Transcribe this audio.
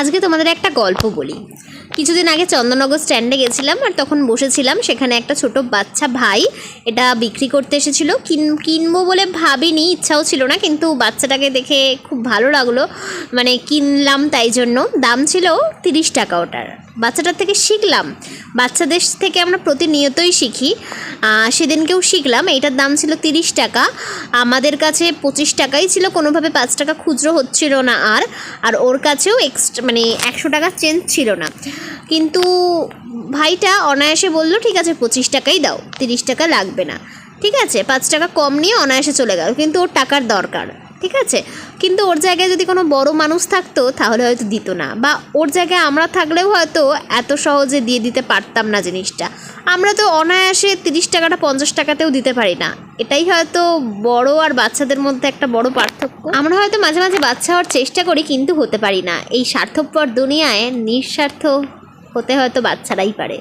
আজকে তোমাদের একটা গল্প বলি। কিছুদিন আগে চন্দননগর স্ট্যান্ডে গেছিলাম, আর তখন বসেছিলাম। সেখানে একটা ছোট বাচ্চা ভাই এটা বিক্রি করতে এসেছিলো। কিনবো বলে ভাবিনি, ইচ্ছাও ছিল না, কিন্তু বাচ্চাটাকে দেখে খুব ভালো লাগলো, মানে কিনলাম। তাই জন্য দাম ছিল 30 টাকা ওটার। বাচ্চাটার থেকে শিখলাম, বাচ্চাদের থেকে আমরা প্রতিনিয়তই শিখি। সেদিনকেও শিখলাম। এইটার দাম ছিল 30 টাকা, আমাদের কাছে 25 টাকাই ছিল, কোনোভাবে 5 টাকা খুচরো হচ্ছিল না। আর ওর কাছেও এক্সট্রা মানে 100 টাকা চেঞ্জ ছিল না। কিন্তু ভাইটা অনায়াসে বলল, ঠিক আছে 25 টাকাই দাও, 30 টাকা লাগবে না। ঠিক আছে, 5 টাকা কম নিয়ে অনায়াসে চলে গেল, কিন্তু ওর টাকার দরকার। ঠিক আছে, কিন্তু ওর জায়গায় যদি কোনো বড় মানুষ থাকতো তাহলে হয়তো দিত না, বা ওর জায়গায় আমরা থাকলেও হয়তো এত সহজে দিয়ে দিতে পারতাম না জিনিসটা। আমরা তো অনায়াসে 30 টাকাটা 50 টাকাতেও দিতে পারি না। এটাই হয়তো বড় আর বাচ্চাদের মধ্যে একটা বড় পার্থক্য। আমরা হয়তো মাঝে মাঝে বাচ্চা হওয়ার চেষ্টা করি, কিন্তু হতে পারি না। এই স্বার্থপর দুনিয়ায় নিঃস্বার্থ হতে হয়তো বাচ্চারাই পারে।